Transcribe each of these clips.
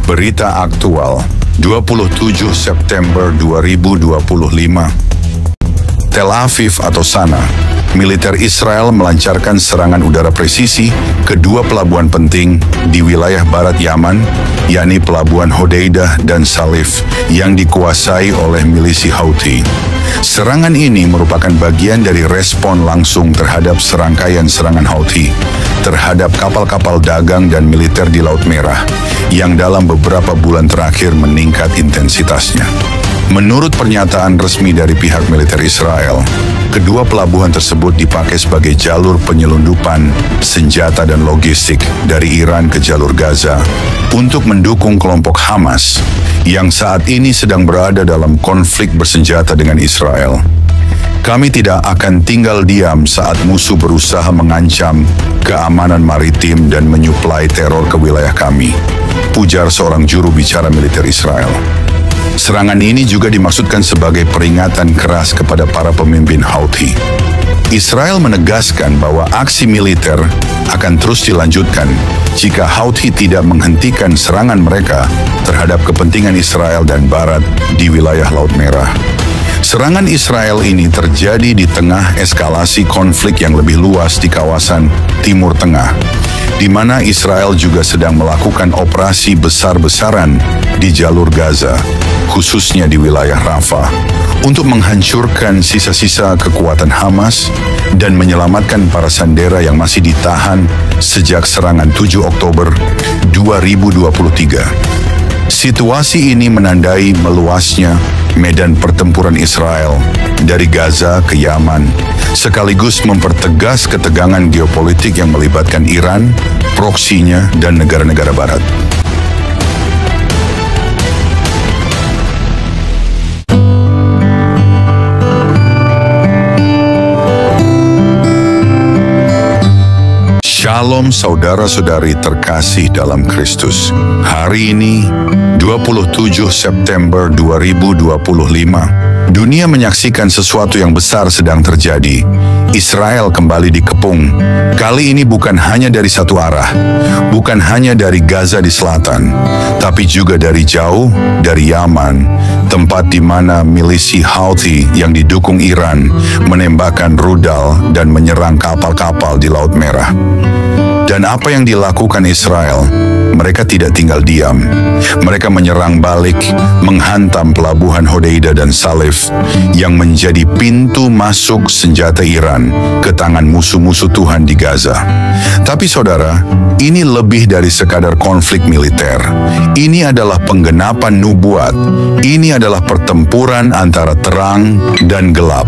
Berita aktual 27 September 2025. Tel Aviv atau Sana, militer Israel melancarkan serangan udara presisi ke dua pelabuhan penting di wilayah barat Yaman, yakni pelabuhan Hodeidah dan Salif yang dikuasai oleh milisi Houthi. Serangan ini merupakan bagian dari respon langsung terhadap serangkaian serangan Houthi terhadap kapal-kapal dagang dan militer di Laut Merah yang dalam beberapa bulan terakhir meningkat intensitasnya. Menurut pernyataan resmi dari pihak militer Israel, kedua pelabuhan tersebut dipakai sebagai jalur penyelundupan senjata dan logistik dari Iran ke jalur Gaza untuk mendukung kelompok Hamas yang saat ini sedang berada dalam konflik bersenjata dengan Israel. Kami tidak akan tinggal diam saat musuh berusaha mengancam keamanan maritim dan menyuplai teror ke wilayah kami, ujar seorang juru bicara militer Israel. Serangan ini juga dimaksudkan sebagai peringatan keras kepada para pemimpin Houthi. Israel menegaskan bahwa aksi militer akan terus dilanjutkan jika Houthi tidak menghentikan serangan mereka terhadap kepentingan Israel dan Barat di wilayah Laut Merah. Serangan Israel ini terjadi di tengah eskalasi konflik yang lebih luas di kawasan Timur Tengah, di mana Israel juga sedang melakukan operasi besar-besaran di jalur Gaza, khususnya di wilayah Rafah, untuk menghancurkan sisa-sisa kekuatan Hamas dan menyelamatkan para sandera yang masih ditahan sejak serangan 7 Oktober 2023. Situasi ini menandai meluasnya medan pertempuran Israel dari Gaza ke Yaman, sekaligus mempertegas ketegangan geopolitik yang melibatkan Iran, proksinya, dan negara-negara Barat. Shalom saudara-saudari terkasih dalam Kristus. Hari ini 27 September 2025, dunia menyaksikan sesuatu yang besar sedang terjadi. Israel kembali dikepung. Kali ini bukan hanya dari satu arah, bukan hanya dari Gaza di selatan, tapi juga dari jauh, dari Yaman, tempat di mana milisi Houthi yang didukung Iran menembakkan rudal dan menyerang kapal-kapal di Laut Merah. Dan apa yang dilakukan Israel? Mereka tidak tinggal diam. Mereka menyerang balik, menghantam pelabuhan Hodeidah dan Salif yang menjadi pintu masuk senjata Iran ke tangan musuh-musuh Tuhan di Gaza. Tapi saudara, ini lebih dari sekadar konflik militer. Ini adalah penggenapan nubuat. Ini adalah pertempuran antara terang dan gelap,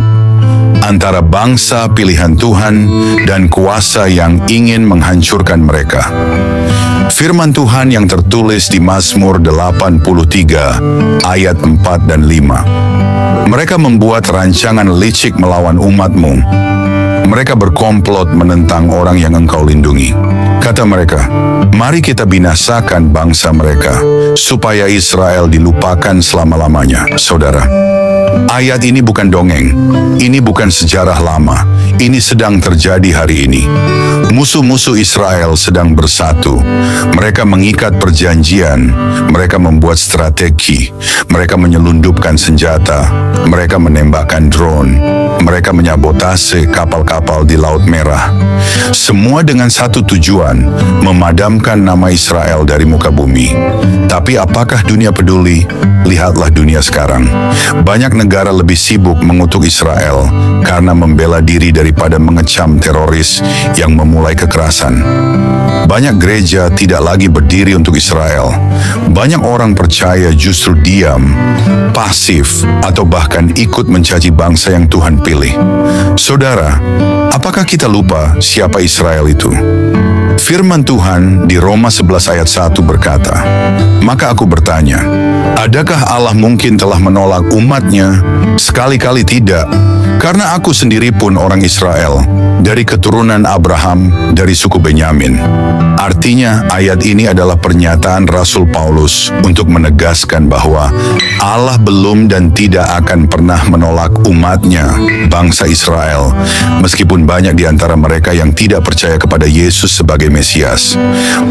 antara bangsa pilihan Tuhan dan kuasa yang ingin menghancurkan mereka. Firman Tuhan yang tertulis di Mazmur 83 ayat 4 dan 5. Mereka membuat rancangan licik melawan umat-Mu. Mereka berkomplot menentang orang yang Engkau lindungi. Kata mereka, mari kita binasakan bangsa mereka, supaya Israel dilupakan selama-lamanya. Saudara, ayat ini bukan dongeng, ini bukan sejarah lama, ini sedang terjadi hari ini. Musuh-musuh Israel sedang bersatu. Mereka mengikat perjanjian, mereka membuat strategi, mereka menyelundupkan senjata, mereka menembakkan drone, mereka menyabotase kapal-kapal di Laut Merah. Semua dengan satu tujuan, memadamkan nama Israel dari muka bumi. Tapi apakah dunia peduli? Lihatlah dunia sekarang. Banyak negara lebih sibuk mengutuk Israel karena membela diri daripada mengecam teroris yang memulai kekerasan. Banyak gereja tidak lagi berdiri untuk Israel. Banyak orang percaya justru diam, pasif, atau bahkan ikut mencaci bangsa yang Tuhan pilih. Saudara, apakah kita lupa siapa Israel itu? Firman Tuhan di Roma 11 ayat 1 berkata, maka aku bertanya, adakah Allah mungkin telah menolak umatnya? Sekali-kali tidak, karena aku sendiri pun orang Israel, dari keturunan Abraham, dari suku Benyamin. Artinya, ayat ini adalah pernyataan Rasul Paulus untuk menegaskan bahwa Allah belum dan tidak akan pernah menolak umatnya, bangsa Israel, meskipun banyak di antara mereka yang tidak percaya kepada Yesus sebagai Mesias.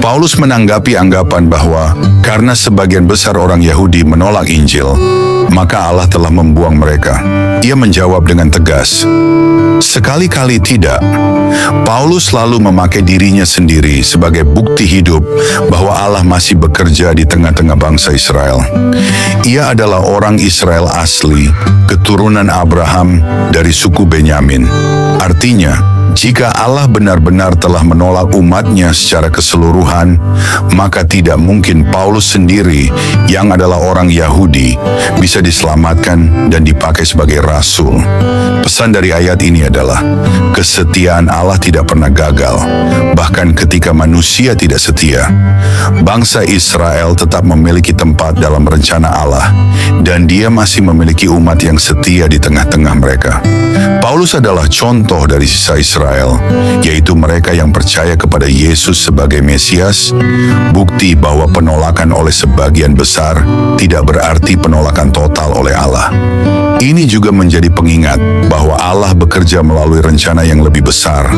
Paulus menanggapi anggapan bahwa karena sebagian besar orang Yahudi menolak Injil, maka Allah telah membuang mereka. Ia menjawab dengan tegas, sekali-kali tidak. Paulus selalu memakai dirinya sendiri sebagai bukti hidup bahwa Allah masih bekerja di tengah-tengah bangsa Israel. Ia adalah orang Israel asli, keturunan Abraham dari suku Benyamin. Artinya, jika Allah benar-benar telah menolak umatnya secara keseluruhan, maka tidak mungkin Paulus sendiri yang adalah orang Yahudi bisa diselamatkan dan dipakai sebagai rasul. Pesan dari ayat ini adalah, kesetiaan Allah tidak pernah gagal, bahkan ketika manusia tidak setia. Bangsa Israel tetap memiliki tempat dalam rencana Allah, dan Dia masih memiliki umat yang setia di tengah-tengah mereka. Paulus adalah contoh dari sisa Israel, yaitu mereka yang percaya kepada Yesus sebagai Mesias, bukti bahwa penolakan oleh sebagian besar tidak berarti penolakan total oleh Allah. Ini juga menjadi pengingat bahwa Allah bekerja melalui rencana yang lebih besar,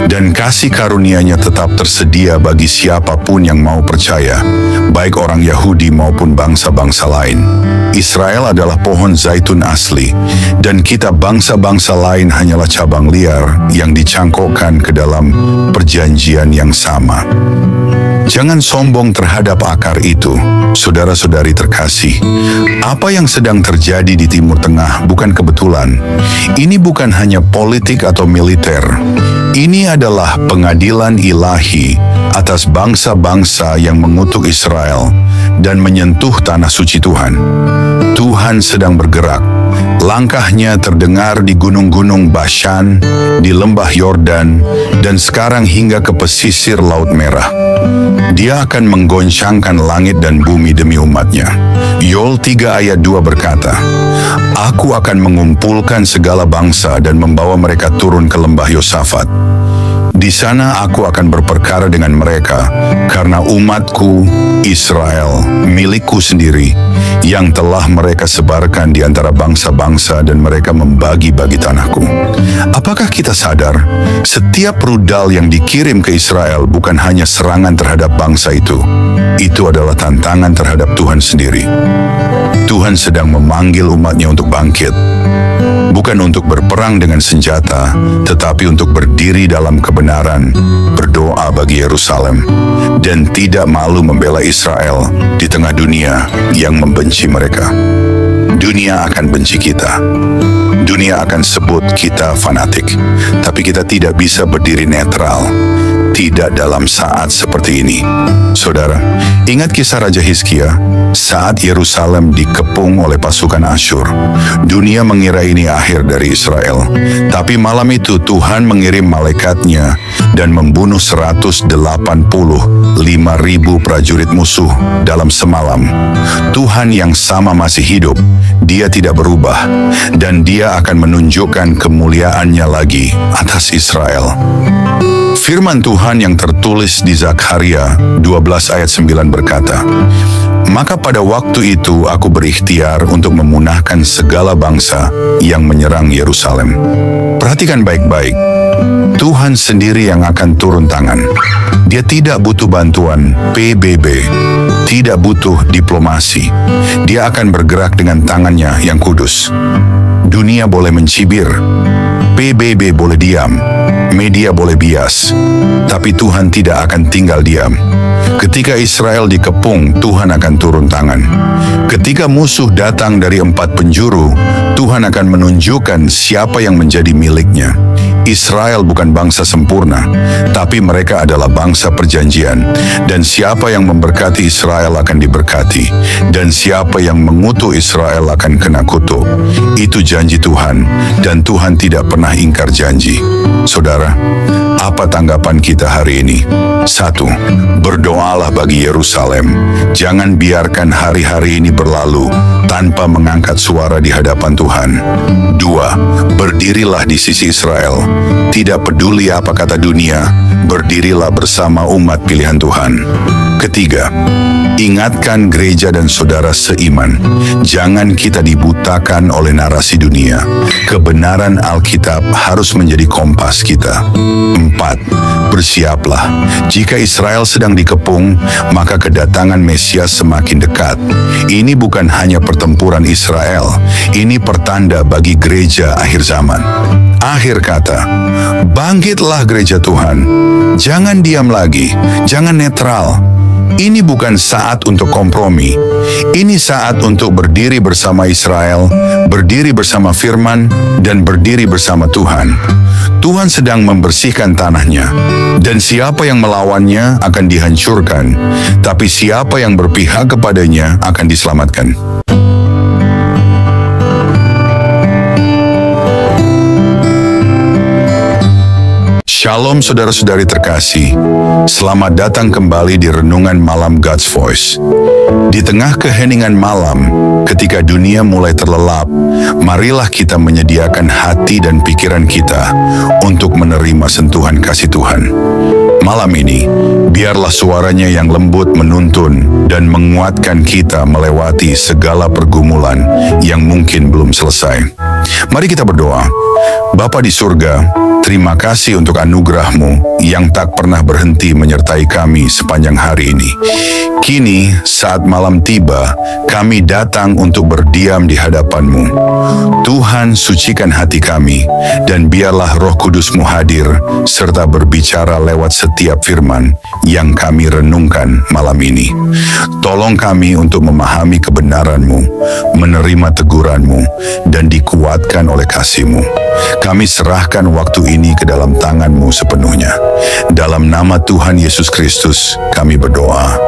dan kasih karunia-Nya tetap tersedia bagi siapapun yang mau percaya, baik orang Yahudi maupun bangsa-bangsa lain. Israel adalah pohon zaitun asli, dan kita bangsa-bangsa lain hanyalah cabang liar yang dicangkokkan ke dalam perjanjian yang sama. Jangan sombong terhadap akar itu, saudara-saudari terkasih. Apa yang sedang terjadi di Timur Tengah bukan kebetulan. Ini bukan hanya politik atau militer. Ini adalah pengadilan ilahi atas bangsa-bangsa yang mengutuk Israel dan menyentuh tanah suci Tuhan. Tuhan sedang bergerak. Langkahnya terdengar di gunung-gunung Bashan, di lembah Yordan, dan sekarang hingga ke pesisir Laut Merah. Dia akan menggoncangkan langit dan bumi demi umatnya. Yoel 3 ayat 2 berkata, Aku akan mengumpulkan segala bangsa dan membawa mereka turun ke lembah Yosafat. Di sana aku akan berperkara dengan mereka, karena umatku, Israel, milikku sendiri, yang telah mereka sebarkan di antara bangsa-bangsa dan mereka membagi-bagi tanahku. Apakah kita sadar, setiap rudal yang dikirim ke Israel bukan hanya serangan terhadap bangsa itu adalah tantangan terhadap Tuhan sendiri. Tuhan sedang memanggil umatnya untuk bangkit. Bukan untuk berperang dengan senjata, tetapi untuk berdiri dalam kebenaran, berdoa bagi Yerusalem, dan tidak malu membela Israel di tengah dunia yang membenci mereka. Dunia akan benci kita. Dunia akan sebut kita fanatik, tapi kita tidak bisa berdiri netral. Tidak dalam saat seperti ini. Saudara, ingat kisah Raja Hizkia saat Yerusalem dikepung oleh pasukan Asyur. Dunia mengira ini akhir dari Israel. Tapi malam itu Tuhan mengirim malaikatnya dan membunuh 185.000 prajurit musuh dalam semalam. Tuhan yang sama masih hidup. Dia tidak berubah, dan Dia akan menunjukkan kemuliaannya lagi atas Israel. Firman Tuhan yang tertulis di Zakaria 12 ayat 9 berkata, Maka pada waktu itu aku berikhtiar untuk memunahkan segala bangsa yang menyerang Yerusalem. Perhatikan baik-baik, Tuhan sendiri yang akan turun tangan. Dia tidak butuh bantuan PBB, tidak butuh diplomasi. Dia akan bergerak dengan tangannya yang kudus. Dunia boleh mencibir, PBB boleh diam, media boleh bias, tapi Tuhan tidak akan tinggal diam. Ketika Israel dikepung, Tuhan akan turun tangan. Ketika musuh datang dari 4 penjuru, Tuhan akan menunjukkan siapa yang menjadi miliknya. Israel bukan bangsa sempurna, tapi mereka adalah bangsa perjanjian. Dan siapa yang memberkati Israel akan diberkati, dan siapa yang mengutuk Israel akan kena kutuk. Itu janji Tuhan, dan Tuhan tidak pernah ingkar janji. Saudara, apa tanggapan kita hari ini? 1. Berdoalah bagi Yerusalem. Jangan biarkan hari-hari ini berlalu tanpa mengangkat suara di hadapan Tuhan. 2. Berdirilah di sisi Israel. Tidak peduli apa kata dunia, berdirilah bersama umat pilihan Tuhan. Ketiga, ingatkan gereja dan saudara seiman. Jangan kita dibutakan oleh narasi dunia. Kebenaran Alkitab harus menjadi kompas kita. 4. Bersiaplah. Jika Israel sedang dikepung, maka kedatangan Mesias semakin dekat. Ini bukan hanya pertempuran Israel, ini pertanda bagi gereja akhir zaman. Akhir kata, bangkitlah gereja Tuhan. Jangan diam lagi, jangan netral. Ini bukan saat untuk kompromi. Ini saat untuk berdiri bersama Israel, berdiri bersama firman, dan berdiri bersama Tuhan. Tuhan sedang membersihkan tanahnya, dan siapa yang melawannya akan dihancurkan, tapi siapa yang berpihak kepadanya akan diselamatkan. Shalom saudara-saudari terkasih, selamat datang kembali di Renungan Malam God's Voice. Di tengah keheningan malam, ketika dunia mulai terlelap, marilah kita menyediakan hati dan pikiran kita untuk menerima sentuhan kasih Tuhan. Malam ini, biarlah suaranya yang lembut menuntun dan menguatkan kita melewati segala pergumulan yang mungkin belum selesai. Mari kita berdoa. Bapa di surga, terima kasih untuk anugerah-Mu yang tak pernah berhenti menyertai kami sepanjang hari ini. Kini, saat malam tiba, kami datang untuk berdiam di hadapan-Mu. Tuhan, sucikan hati kami, dan biarlah Roh Kudus-Mu hadir, serta berbicara lewat setiap firman yang kami renungkan malam ini. Tolong kami untuk memahami kebenaran-Mu, menerima teguran-Mu, dan dikuatkan oleh kasih-Mu. Kami serahkan waktu ini ke dalam tangan-Mu sepenuhnya. Dalam nama Tuhan Yesus Kristus, kami berdoa.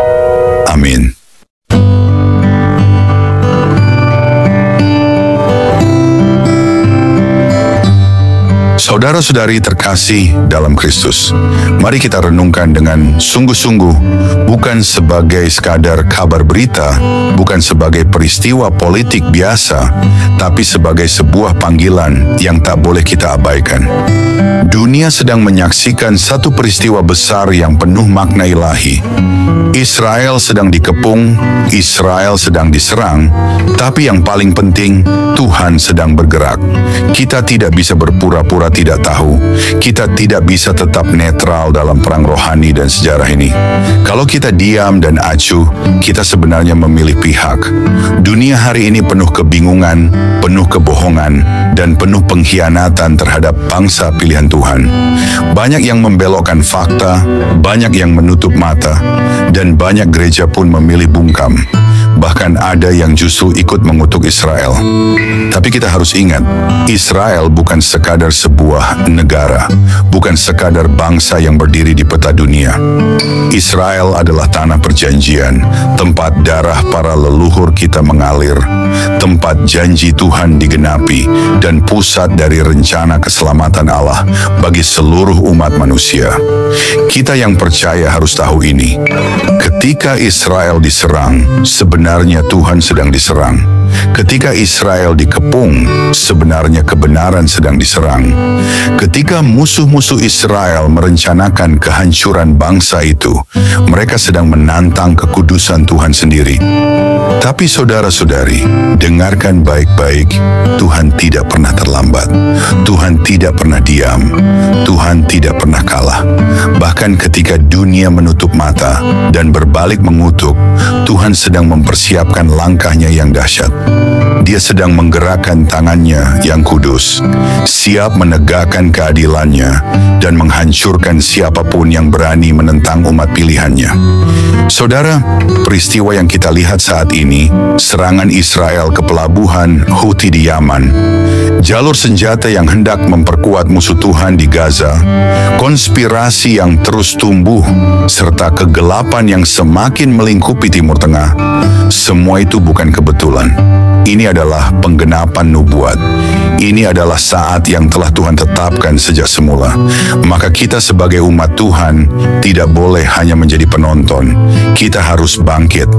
Amin. Saudara-saudari terkasih dalam Kristus, mari kita renungkan dengan sungguh-sungguh, bukan sebagai sekadar kabar berita, bukan sebagai peristiwa politik biasa, tapi sebagai sebuah panggilan yang tak boleh kita abaikan. Dunia sedang menyaksikan satu peristiwa besar yang penuh makna ilahi. Israel sedang dikepung, Israel sedang diserang, tapi yang paling penting, Tuhan sedang bergerak. Kita tidak bisa berpura-pura tidak tahu. Kita tidak bisa tetap netral dalam perang rohani dan sejarah ini. Kalau kita diam dan acuh, kita sebenarnya memilih pihak. Dunia hari ini penuh kebingungan, penuh kebohongan, dan penuh pengkhianatan terhadap bangsa pilihan Tuhan. Banyak yang membelokkan fakta, banyak yang menutup mata, dan banyak gereja pun memilih bungkam. Bahkan ada yang justru ikut mengutuk Israel. Tapi kita harus ingat, Israel bukan sekadar sebuah negara, bukan sekadar bangsa yang berdiri di peta dunia. Israel adalah tanah perjanjian, tempat darah para leluhur kita mengalir, tempat janji Tuhan digenapi, dan pusat dari rencana keselamatan Allah bagi seluruh umat manusia. Kita yang percaya harus tahu ini. Ketika Israel diserang, sebenarnya Tuhan sedang diserang. Ketika Israel dikepung, sebenarnya kebenaran sedang diserang. Ketika musuh-musuh Israel merencanakan kehancuran bangsa itu, mereka sedang menantang kekudusan Tuhan sendiri. Tapi saudara-saudari, dengarkan baik-baik, Tuhan tidak pernah terlambat. Tuhan tidak pernah diam. Tuhan tidak pernah kalah. Bahkan ketika dunia menutup mata dan berbalik mengutuk, Tuhan sedang mempersiapkan langkahnya yang dahsyat. Dia sedang menggerakkan tangannya yang kudus, siap menegakkan keadilannya dan menghancurkan siapapun yang berani menentang umat pilihannya. Saudara, peristiwa yang kita lihat saat ini, serangan Israel ke pelabuhan Houthi di Yaman, jalur senjata yang hendak memperkuat musuh Tuhan di Gaza, konspirasi yang terus tumbuh, serta kegelapan yang semakin melingkupi Timur Tengah, semua itu bukan kebetulan. Ini adalah penggenapan nubuat. Ini adalah saat yang telah Tuhan tetapkan sejak semula. Maka kita sebagai umat Tuhan tidak boleh hanya menjadi penonton. Kita harus bangkit.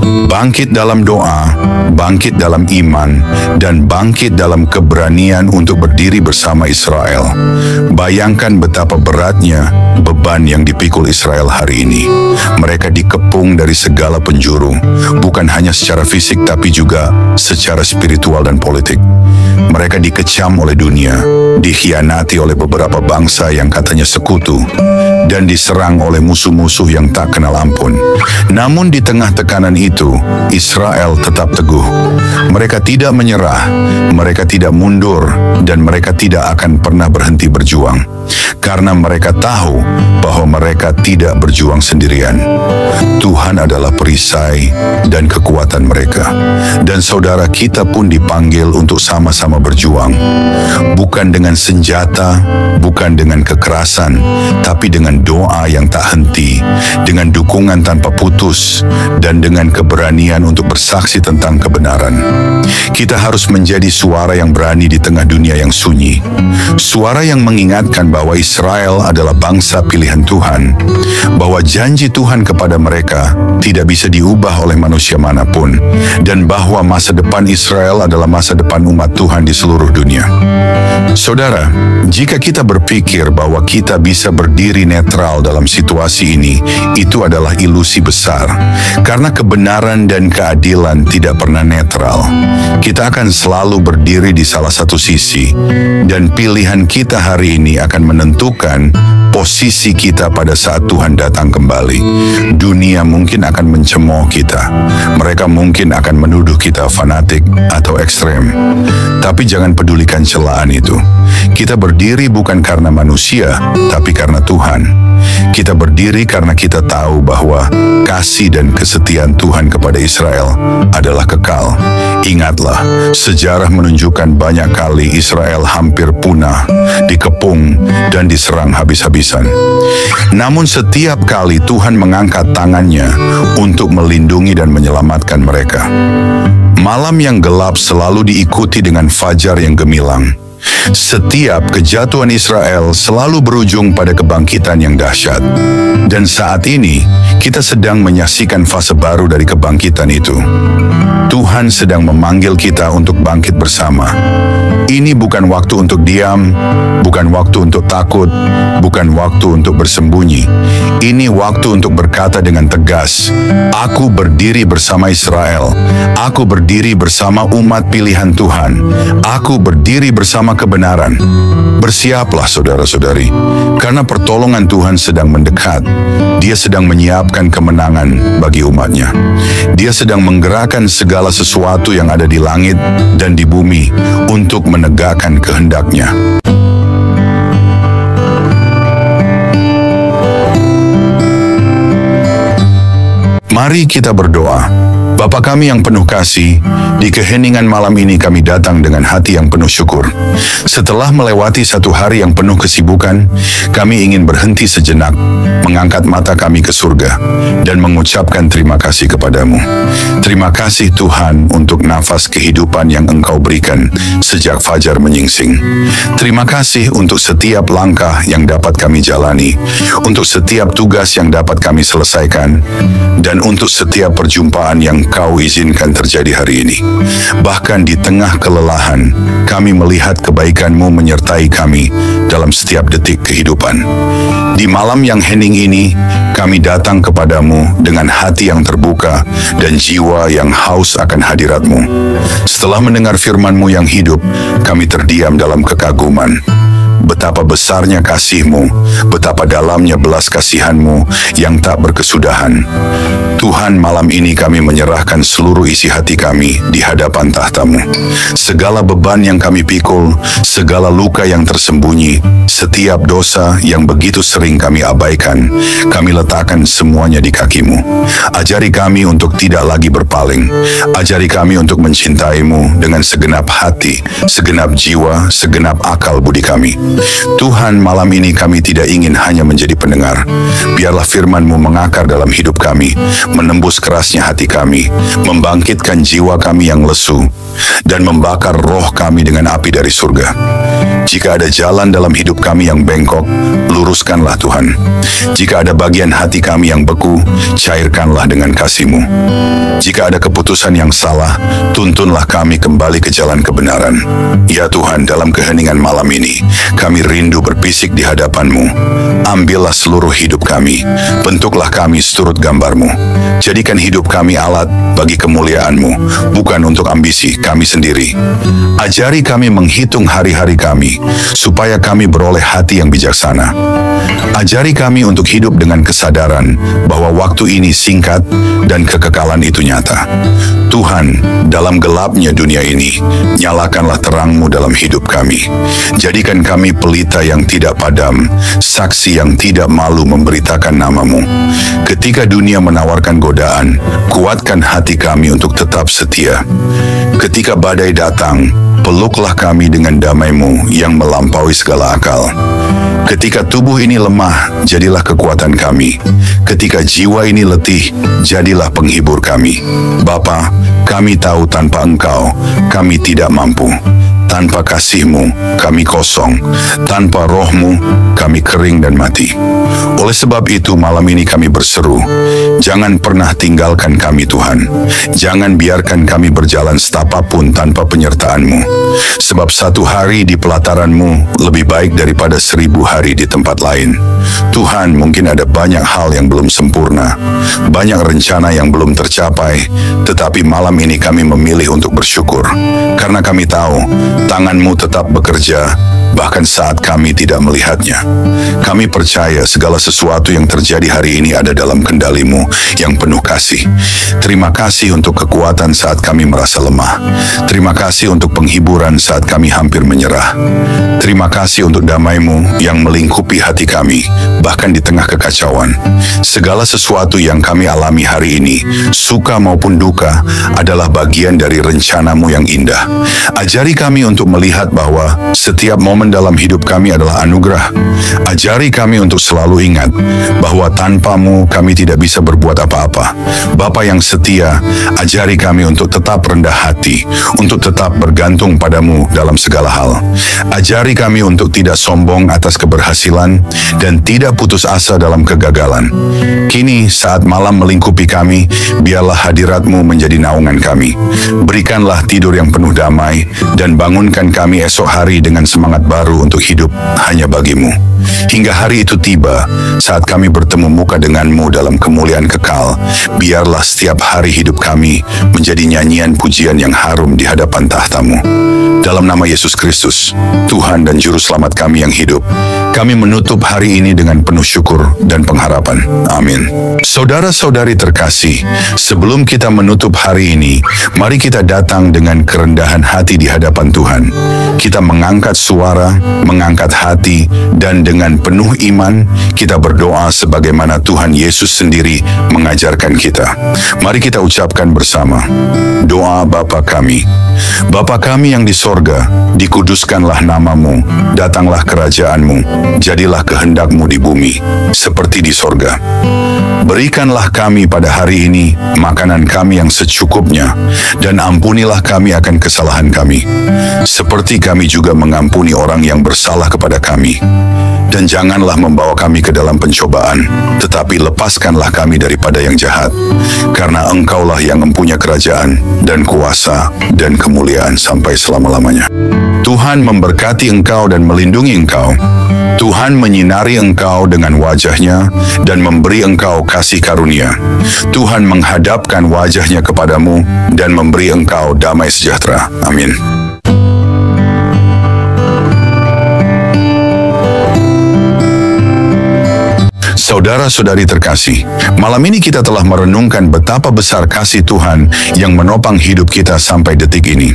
Bangkit dalam doa, bangkit dalam iman, dan bangkit dalam keberanian untuk berdiri bersama Israel. Bayangkan betapa beratnya beban yang dipikul Israel hari ini. Mereka dikepung dari segala penjuru, bukan hanya secara fisik tapi juga secara spiritual dan politik. Mereka dikecam oleh dunia, dikhianati oleh beberapa bangsa yang katanya sekutu, dan diserang oleh musuh-musuh yang tak kenal ampun. Namun di tengah tekanan itu, Israel tetap teguh. Mereka tidak menyerah, mereka tidak mundur, dan mereka tidak akan pernah berhenti berjuang. Karena mereka tahu bahwa mereka tidak berjuang sendirian. Tuhan adalah perisai dan kekuatan mereka. Dan saudara kita pun dipanggil untuk sama-sama berjuang. Bukan dengan senjata, bukan dengan kekerasan, tapi dengan doa yang tak henti, dengan dukungan tanpa putus, dan dengan keberanian untuk bersaksi tentang kebenaran. Kita harus menjadi suara yang berani di tengah dunia yang sunyi. Suara yang mengingatkan bahwa Israel adalah bangsa pilihan Tuhan, bahwa janji Tuhan kepada mereka tidak bisa diubah oleh manusia manapun, dan bahwa masa depan Israel adalah masa depan umat Tuhan di seluruh dunia. Saudara, jika kita berpikir bahwa kita bisa berdiri netral dalam situasi ini, itu adalah ilusi besar, karena kebenaran dan keadilan tidak pernah netral. Kita akan selalu berdiri di salah satu sisi, dan pilihan kita hari ini akan menentukan posisi kita pada saat Tuhan datang kembali. Dunia mungkin akan mencemooh kita. Mereka mungkin akan menuduh kita fanatik atau ekstrem. Tapi jangan pedulikan celaan itu. Kita berdiri bukan karena manusia, tapi karena Tuhan. Kita berdiri karena kita tahu bahwa kasih dan kesetiaan Tuhan kepada Israel adalah kekal. Ingatlah, sejarah menunjukkan banyak kali Israel hampir punah, dikepung, dan diserang habis-habisan. Namun setiap kali Tuhan mengangkat tangannya untuk melindungi dan menyelamatkan mereka. Malam yang gelap selalu diikuti dengan fajar yang gemilang. Setiap kejatuhan Israel selalu berujung pada kebangkitan yang dahsyat. Dan saat ini, kita sedang menyaksikan fase baru dari kebangkitan itu. Tuhan sedang memanggil kita untuk bangkit bersama. Ini bukan waktu untuk diam, bukan waktu untuk takut, bukan waktu untuk bersembunyi. Ini waktu untuk berkata dengan tegas, "Aku berdiri bersama Israel. Aku berdiri bersama umat pilihan Tuhan. Aku berdiri bersama kebenaran." Bersiaplah saudara-saudari, karena pertolongan Tuhan sedang mendekat. Dia sedang menyiapkan kemenangan bagi umatnya. Dia sedang menggerakkan segala sesuatu yang ada di langit dan di bumi untuk menegakkan kehendaknya. Mari kita berdoa. Bapa kami yang penuh kasih, di keheningan malam ini kami datang dengan hati yang penuh syukur. Setelah melewati satu hari yang penuh kesibukan, kami ingin berhenti sejenak, mengangkat mata kami ke surga, dan mengucapkan terima kasih kepadamu. Terima kasih Tuhan untuk nafas kehidupan yang Engkau berikan sejak fajar menyingsing. Terima kasih untuk setiap langkah yang dapat kami jalani, untuk setiap tugas yang dapat kami selesaikan, dan untuk setiap perjumpaan yang Kau izinkan terjadi hari ini. Bahkan di tengah kelelahan, kami melihat kebaikan-Mu menyertai kami dalam setiap detik kehidupan. Di malam yang hening ini, kami datang kepadamu dengan hati yang terbuka dan jiwa yang haus akan hadirat-Mu. Setelah mendengar firman-Mu yang hidup, kami terdiam dalam kekaguman. Betapa besarnya kasih-Mu, betapa dalamnya belas kasihan-Mu yang tak berkesudahan. Tuhan, malam ini kami menyerahkan seluruh isi hati kami di hadapan tahta-Mu. Segala beban yang kami pikul, segala luka yang tersembunyi, setiap dosa yang begitu sering kami abaikan, kami letakkan semuanya di kaki-Mu. Ajari kami untuk tidak lagi berpaling. Ajari kami untuk mencintai-Mu dengan segenap hati, segenap jiwa, segenap akal budi kami. Tuhan, malam ini kami tidak ingin hanya menjadi pendengar. Biarlah firman-Mu mengakar dalam hidup kami, menembus kerasnya hati kami, membangkitkan jiwa kami yang lesu, dan membakar roh kami dengan api dari surga. Jika ada jalan dalam hidup kami yang bengkok, luruskanlah Tuhan. Jika ada bagian hati kami yang beku, cairkanlah dengan kasih-Mu. Jika ada keputusan yang salah, tuntunlah kami kembali ke jalan kebenaran. Ya Tuhan, dalam keheningan malam ini, kami rindu berpisik di hadapan-Mu. Ambillah seluruh hidup kami, bentuklah kami seturut gambar-Mu. Jadikan hidup kami alat bagi kemuliaan-Mu, bukan untuk ambisi kami sendiri. Ajari kami menghitung hari-hari kami, supaya kami beroleh hati yang bijaksana. Ajari kami untuk hidup dengan kesadaran bahwa waktu ini singkat dan kekekalan itu nyata. Tuhan, dalam gelapnya dunia ini, nyalakanlah terang-Mu dalam hidup kami. Jadikan kami pelita yang tidak padam, saksi yang tidak malu memberitakan nama-Mu. Ketika dunia menawarkan godaan, kuatkan hati kami untuk tetap setia. Ketika badai datang, peluklah kami dengan damai-Mu yang melampaui segala akal. Ketika tubuh ini lemah, jadilah kekuatan kami. Ketika jiwa ini letih, jadilah penghibur kami. Bapa, kami tahu tanpa Engkau, kami tidak mampu. Tanpa kasih-Mu, kami kosong. Tanpa roh-Mu, kami kering dan mati. Oleh sebab itu, malam ini kami berseru, jangan pernah tinggalkan kami Tuhan. Jangan biarkan kami berjalan setapapun tanpa penyertaan-Mu. Sebab satu hari di pelataran-Mu lebih baik daripada 1000 hari di tempat lain. Tuhan, mungkin ada banyak hal yang belum sempurna, banyak rencana yang belum tercapai, tetapi malam ini kami memilih untuk bersyukur. Karena kami tahu, tangan-Mu tetap bekerja, bahkan saat kami tidak melihatnya. Kami percaya segala sesuatu yang terjadi hari ini ada dalam kendali-Mu yang penuh kasih. Terima kasih untuk kekuatan saat kami merasa lemah. Terima kasih untuk penghiburan saat kami hampir menyerah. Terima kasih untuk damai-Mu yang melingkupi hati kami, bahkan di tengah kekacauan. Segala sesuatu yang kami alami hari ini, suka maupun duka, adalah bagian dari rencana-Mu yang indah. Ajari kami untuk melihat bahwa setiap momen dalam hidup kami adalah anugerah. Ajari kami untuk selalu ingat bahwa tanpa-Mu kami tidak bisa berbuat apa-apa. Bapa yang setia, ajari kami untuk tetap rendah hati, untuk tetap bergantung pada-Mu dalam segala hal. Ajari kami untuk tidak sombong atas keberhasilan dan tidak putus asa dalam kegagalan. Kini saat malam melingkupi kami, biarlah hadirat-Mu menjadi naungan kami. Berikanlah tidur yang penuh damai dan bangunkan kami esok hari dengan semangat baru untuk hidup hanya bagi-Mu. Hingga hari itu tiba, saat kami bertemu muka dengan-Mu dalam kemuliaan kekal, biarlah setiap hari hidup kami menjadi nyanyian pujian yang harum di hadapan tahta-Mu. Dalam nama Yesus Kristus, Tuhan dan Juru Selamat kami yang hidup, kami menutup hari ini dengan penuh syukur dan pengharapan. Amin. Saudara-saudari terkasih, sebelum kita menutup hari ini, mari kita datang dengan kerendahan hati di hadapan Tuhan. Kita mengangkat suara, mengangkat hati, dan dengan penuh iman, kita berdoa sebagaimana Tuhan Yesus sendiri mengajarkan kita. Mari kita ucapkan bersama, doa Bapa kami. Bapa kami yang di sorga, dikuduskanlah nama-Mu, datanglah kerajaan-Mu, jadilah kehendak-Mu di bumi, seperti di sorga. Berikanlah kami pada hari ini makanan kami yang secukupnya, dan ampunilah kami akan kesalahan kami, seperti kami juga mengampuni orang yang bersalah kepada kami. Dan janganlah membawa kami ke dalam pencobaan, tetapi lepaskanlah kami daripada yang jahat. Karena Engkaulah yang mempunyai kerajaan, dan kuasa, dan kemuliaan sampai selama-lamanya. Tuhan memberkati engkau dan melindungi engkau. Tuhan menyinari engkau dengan wajah-Nya dan memberi engkau kasih karunia. Tuhan menghadapkan wajah-Nya kepadamu dan memberi engkau damai sejahtera. Amin. Saudara-saudari terkasih, malam ini kita telah merenungkan betapa besar kasih Tuhan yang menopang hidup kita sampai detik ini.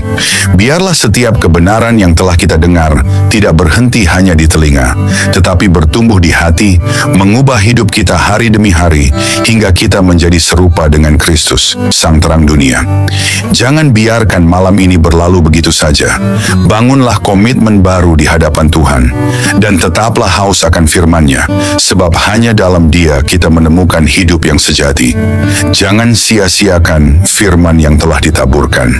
Biarlah setiap kebenaran yang telah kita dengar tidak berhenti hanya di telinga, tetapi bertumbuh di hati, mengubah hidup kita hari demi hari, hingga kita menjadi serupa dengan Kristus, Sang Terang Dunia. Jangan biarkan malam ini berlalu begitu saja. Bangunlah komitmen baru di hadapan Tuhan, dan tetaplah haus akan firman-Nya, sebab hanya dalam Dia kita menemukan hidup yang sejati. Jangan sia-siakan firman yang telah ditaburkan.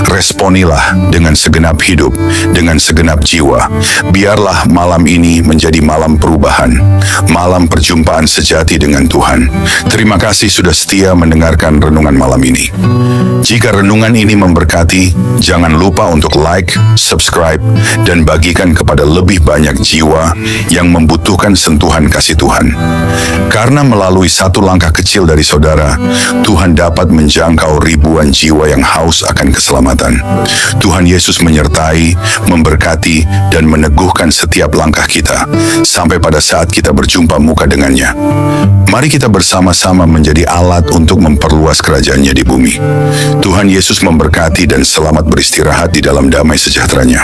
Responilah dengan segenap hidup, dengan segenap jiwa. Biarlah malam ini menjadi malam perubahan, malam perjumpaan sejati dengan Tuhan. Terima kasih sudah setia mendengarkan renungan malam ini. Jika renungan ini memberkati, jangan lupa untuk like, subscribe, dan bagikan kepada lebih banyak jiwa yang membutuhkan sentuhan kasih Tuhan. Karena melalui satu langkah kecil dari saudara, Tuhan dapat menjangkau ribuan jiwa yang haus akan keselamatan. Tuhan Yesus menyertai, memberkati, dan meneguhkan setiap langkah kita, sampai pada saat kita berjumpa muka dengannya. Mari kita bersama-sama menjadi alat untuk memperluas kerajaannya di bumi. Tuhan Yesus memberkati dan selamat beristirahat di dalam damai sejahtera-Nya.